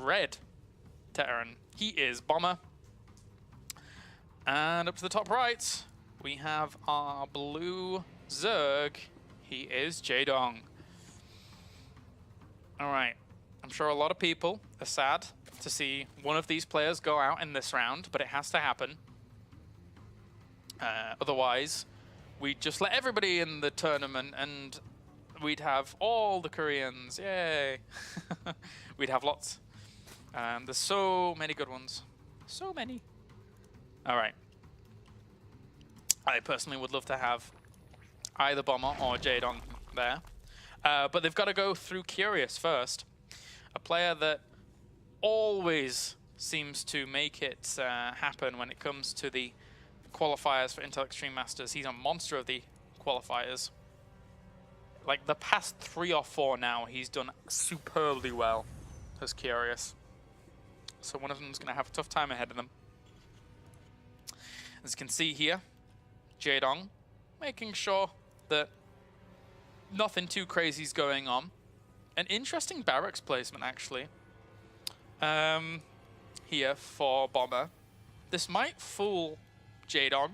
red Terran. He is Bomber. And up to the top right, we have our blue Zerg. He is Jaedong. Alright, I'm sure a lot of people are sad to see one of these players go out in this round, but it has to happen. Otherwise, we'd just let everybody in the tournament and we'd have all the Koreans. Yay! We'd have lots. There's so many good ones. So many. Alright. I personally would love to have either Bomber or Jaedong there. But they've got to go through Curious first. A player that always seems to make it happen when it comes to the qualifiers for Intel Extreme Masters. He's a monster of the qualifiers. Like the past 3 or 4 now, he's done superbly well as Curious. So one of them's going to have a tough time ahead of them. As you can see here, Jaedong making sure that nothing too crazy is going on. An interesting barracks placement, actually, here for Bomber. This might fool Jaedong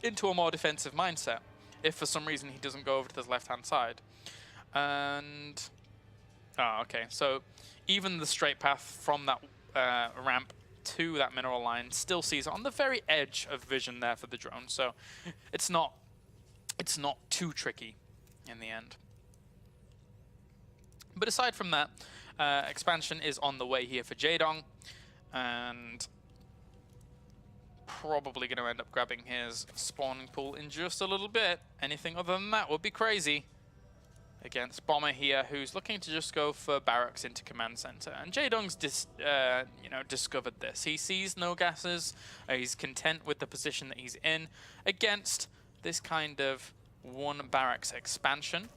into a more defensive mindset if for some reason he doesn't go over to this left-hand side. And okay, so even the straight path from that ramp to that mineral line still sees it on the very edge of vision there for the drone. So it's not too tricky in the end. But aside from that, expansion is on the way here for Jaedong, and probably going to end up grabbing his spawning pool in just a little bit. Anything other than that would be crazy against Bomber here, who's looking to just go for barracks into command center. And Jaedong's discovered this. He sees no gases. He's content with the position that he's in against this kind of one barracks expansion.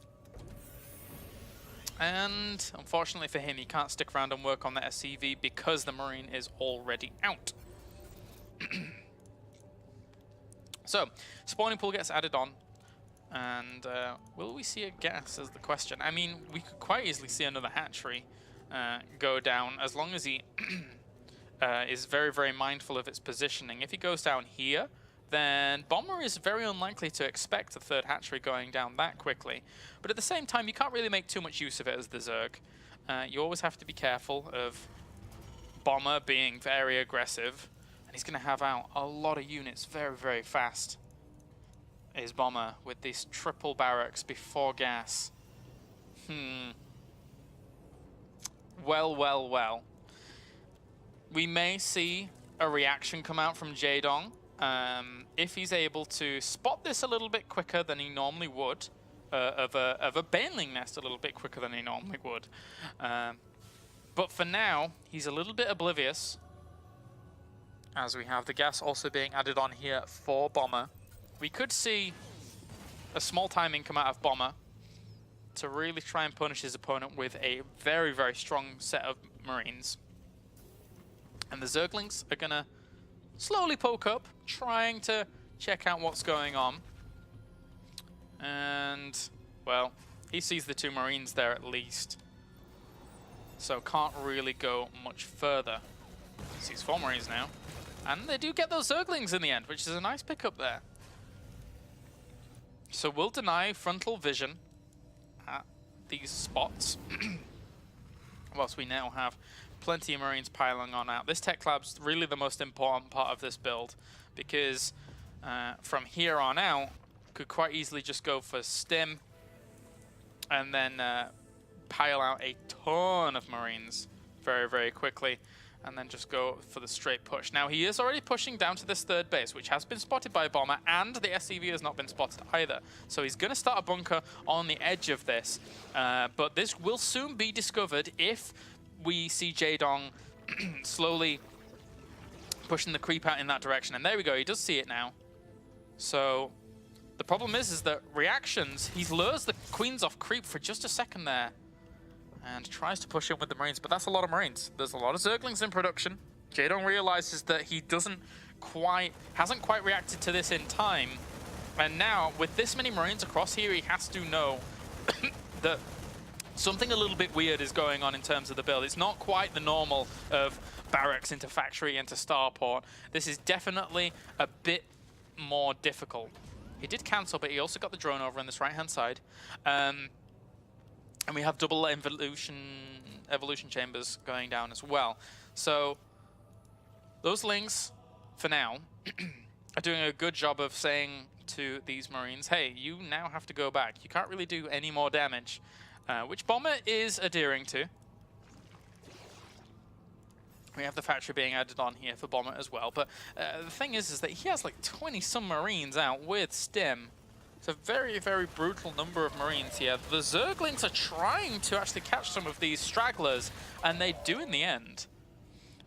And unfortunately for him, he can't stick around and work on the SCV because the Marine is already out. So, spawning pool gets added on. And will we see a gas is the question. I mean, we could quite easily see another hatchery go down as long as he is very, very mindful of its positioning. If he goes down here, then Bomber is very unlikely to expect a third hatchery going down that quickly. But at the same time, you can't really make too much use of it as the Zerg. You always have to be careful of Bomber being very aggressive. And he's going to have out a lot of units very, very fast. Is Bomber with these triple barracks before gas. Well. We may see a reaction come out from Jaedong. If he's able to spot this a little bit quicker than he normally would, of a baneling nest a little bit quicker than he normally would. But for now, he's a little bit oblivious, as we have the gas also being added on here for Bomber. We could see a small timing come out of Bomber to really try and punish his opponent with a very, very strong set of Marines. And the Zerglings are going to slowly poke up, trying to check out what's going on. And, well, he sees the 2 Marines there at least. So can't really go much further. He sees 4 Marines now. And they do get those Zerglings in the end, which is a nice pickup there. So we'll deny frontal vision at these spots. Whilst we now have plenty of Marines piling on out. This tech lab's really the most important part of this build, because from here on out, could quite easily just go for stim and then pile out a ton of Marines very, very quickly, and then just go for the straight push. Now, he is already pushing down to this third base, which has been spotted by a Bomber, and the SCV has not been spotted either. So he's going to start a bunker on the edge of this, but this will soon be discovered if we see Jaedong slowly pushing the creep out in that direction. And there we go, he does see it now. So the problem is that reactions, he lures the Queens off creep for just a second there and tries to push in with the Marines, but that's a lot of Marines. There's a lot of Zerglings in production. Jaedong realizes that he hasn't quite reacted to this in time. And now, with this many Marines across here, he has to know that something a little bit weird is going on in terms of the build. It's not quite the normal of barracks into factory into starport. This is definitely a bit more difficult. He did cancel, but he also got the drone over on this right-hand side. And we have double evolution chambers going down as well. So those Lings, for now, are doing a good job of saying to these Marines, hey, you now have to go back. You can't really do any more damage, which Bomber is adhering to. We have the factory being added on here for Bomber as well. But the thing is that he has like 20 some Marines out with Stim. It's a very, very brutal number of Marines here. The Zerglings are trying to actually catch some of these stragglers, and they do in the end.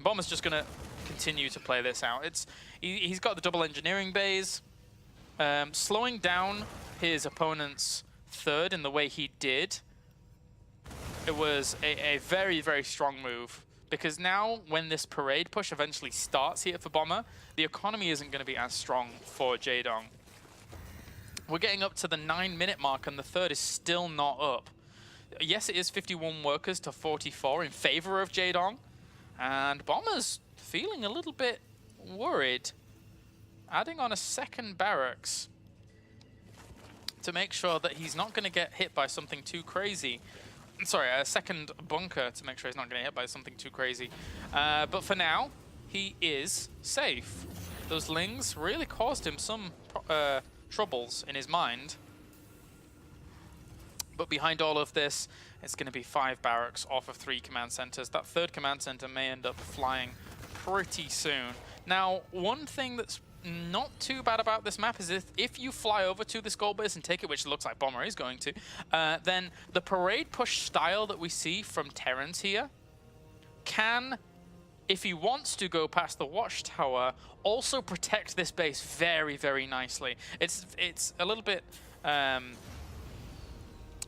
Bomber's just going to continue to play this out. He's got the double engineering bays, slowing down his opponent's third in the way he did. It was a very, very strong move. Because now, when this parade push eventually starts here for Bomber, the economy isn't going to be as strong for Jaedong. We're getting up to the 9-minute mark, and the third is still not up. Yes, it is 51 workers to 44 in favor of Jaedong, and Bomber's feeling a little bit worried, adding on a second barracks to make sure that he's not going to get hit by something too crazy. Sorry, a second bunker to make sure he's not getting hit by something too crazy. But for now, he is safe. Those Lings really caused him some troubles in his mind. But behind all of this, it's going to be 5 barracks off of 3 command centers. That third command center may end up flying pretty soon. Now, one thing that's not too bad about this map is if you fly over to this gold base and take it, which looks like Bomber is going to, then the parade push style that we see from Terrans here can, if he wants to go past the watchtower, also protect this base very, very nicely. It's a little bit...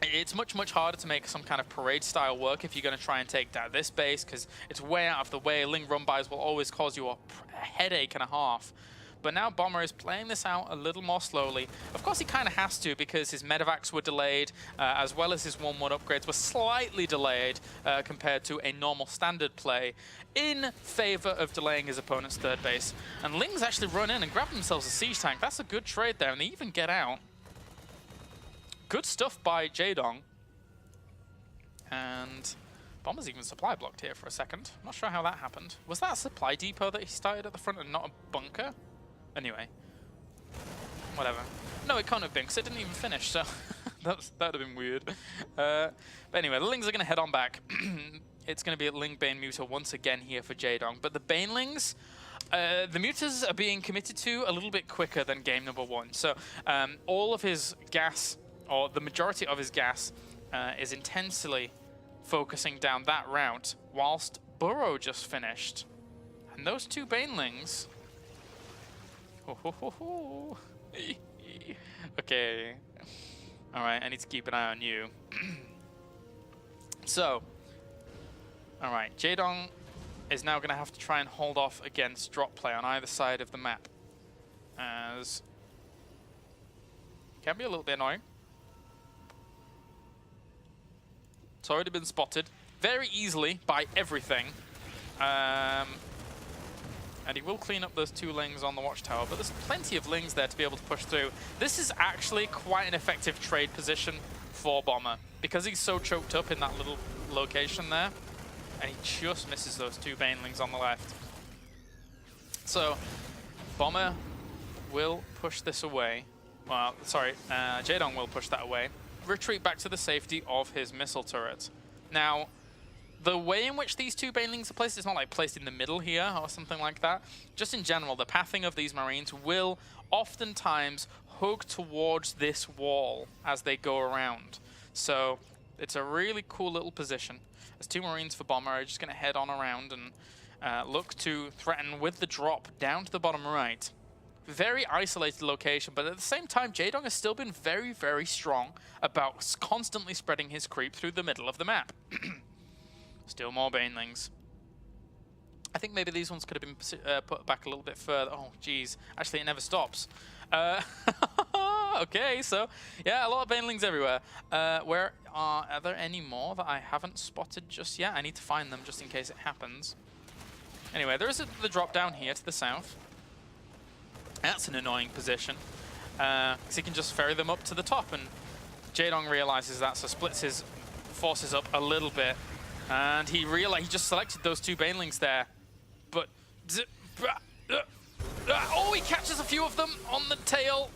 it's much harder to make some kind of parade style work if you're going to try and take down this base, because it's way out of the way. Ling run-bys will always cause you a headache and a half. But now Bomber is playing this out a little more slowly. Of course, he kind of has to, because his medevacs were delayed, as well as his 1-1 upgrades were slightly delayed compared to a normal standard play, in favor of delaying his opponent's third base. And Ling's actually run in and grab themselves a siege tank. That's a good trade there, and they even get out. Good stuff by Jaedong. And Bomber's even supply blocked here for a second. I'm not sure how that happened. Was that a supply depot that he started at the front and not a bunker? Anyway, whatever. No, it can't have been, because it didn't even finish, so that would have been weird. But anyway, the Lings are going to head on back. It's going to be at Ling Bane Muta once again here for Jaedong. But the Banelings, the Mutas are being committed to a little bit quicker than game number 1. So all of his gas, or the majority of his gas, is intensely focusing down that route, whilst Burrow just finished. And those 2 Banelings... Okay. Alright, I need to keep an eye on you. So, alright, Jaedong is now going to have to try and hold off against drop play on either side of the map. As can be a little bit annoying. It's already been spotted very easily by everything. And he will clean up those 2 Lings on the watchtower, but there's plenty of Lings there to be able to push through. This is actually quite an effective trade position for Bomber, because he's so choked up in that little location there, and he just misses those 2 Banelings on the left. So, Bomber will push this away. Well, sorry, Jaedong will push that away. Retreat back to the safety of his missile turret. Now, the way in which these 2 Banelings are placed, it's not like placed in the middle here or something like that. Just in general, the pathing of these Marines will oftentimes hug towards this wall as they go around. So it's a really cool little position. As 2 Marines for Bomber are just going to head on around and look to threaten with the drop down to the bottom right. Very isolated location, but at the same time, Jaedong has still been very, very strong about constantly spreading his creep through the middle of the map. Still more Banelings. I think maybe these ones could have been put back a little bit further. Oh, geez. Actually, it never stops. Okay, so yeah, a lot of banelings everywhere. Where are there any more that I haven't spotted just yet? I need to find them just in case it happens. Anyway, there is the drop down here to the south. That's an annoying position, because he can just ferry them up to the top, and Jaedong realizes that, so splits his forces up a little bit, and he just selected those two banelings there, but oh, he catches a few of them on the tail.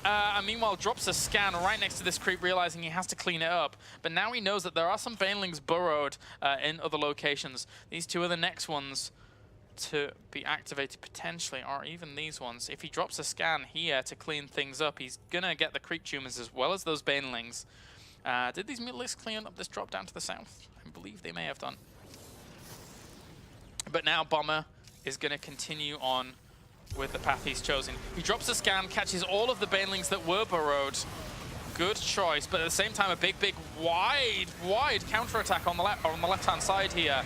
And meanwhile drops a scan right next to this creep, realizing he has to clean it up. But now he knows that there are some banelings burrowed in other locations. These two are the next ones to be activated potentially, or even these ones. If he drops a scan here to clean things up, he's gonna get the creep tumors as well as those banelings. Did these mutalisks clean up this drop down to the south? I believe they may have done. But now Bomber is gonna continue on with the path he's chosen. He drops a scan, catches all of the banelings that were burrowed. Good choice, but at the same time, a big, wide counterattack on the left-hand side here.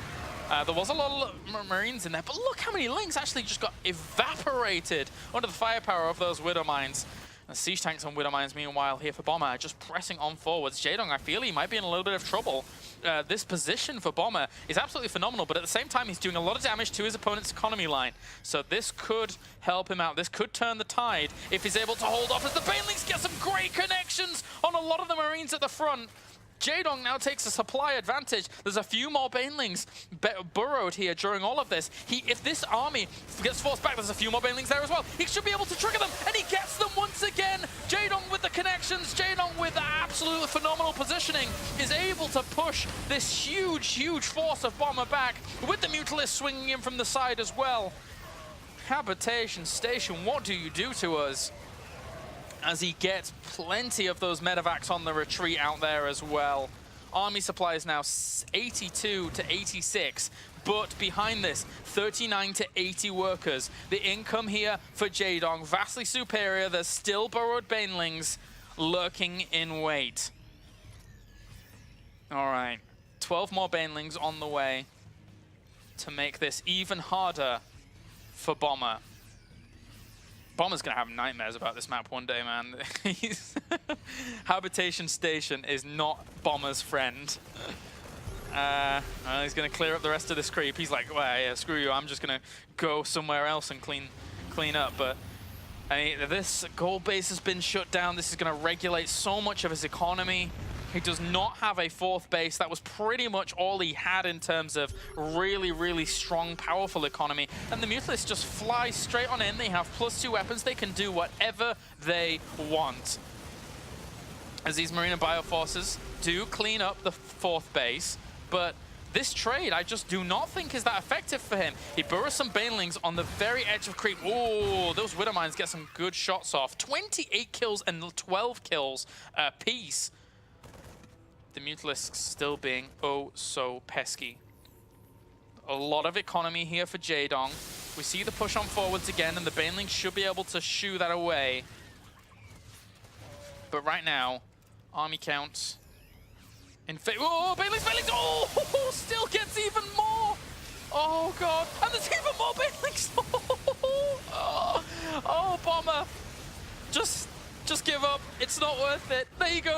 There was a lot of Marines in there, but look how many Lings actually just got evaporated under the firepower of those Widow Mines. And Siege Tanks on Widow Mines, meanwhile, here for Bomber, just pressing on forwards. Jaedong, I feel he might be in a little bit of trouble. This position for Bomber is absolutely phenomenal, but at the same time, he's doing a lot of damage to his opponent's economy line. So this could help him out. This could turn the tide if he's able to hold off, as the banelings get some great connections on a lot of the Marines at the front. Jaedong now takes a supply advantage. There's a few more banelings burrowed here during all of this. If this army gets forced back, there's a few more banelings there as well. He should be able to trigger them, and he gets them once again. Jaedong with the connections, Jaedong with the absolute phenomenal positioning, is able to push this huge force of Bomber back, with the Mutalist swinging in from the side as well. Habitation Station, what do you do to us? As he gets plenty of those medevacs on the retreat out there as well. Army supply is now 82 to 86, but behind this, 39 to 80 workers. The income here for Jaedong, vastly superior. There's still burrowed banelings lurking in wait. All right, 12 more banelings on the way to make this even harder for Bomber. Bomber's gonna have nightmares about this map one day, man. Habitation Station is not Bomber's friend. He's gonna clear up the rest of this creep. He's like, well, yeah, screw you, I'm just gonna go somewhere else and clean up. But I mean, this gold base has been shut down. This is gonna regulate so much of his economy. He does not have a fourth base. That was pretty much all he had in terms of really strong, powerful economy. And the Mutalists just fly straight on in. They have +2 weapons. They can do whatever they want. As these Marine and Bioforces do clean up the fourth base, but this trade, I just do not think is that effective for him. He burrows some banelings on the very edge of creep. Oh, those Widow Mines get some good shots off. 28 kills and 12 kills apiece. The Mutalisks still being oh so pesky. A lot of economy here for Jaedong. We see the push on forwards again, and the banelings should be able to shoo that away. But right now, army count in favor. Oh, banelings! Oh, still gets even more! Oh god, and there's even more banelings! Oh, Bomber! Just give up. It's not worth it. There you go.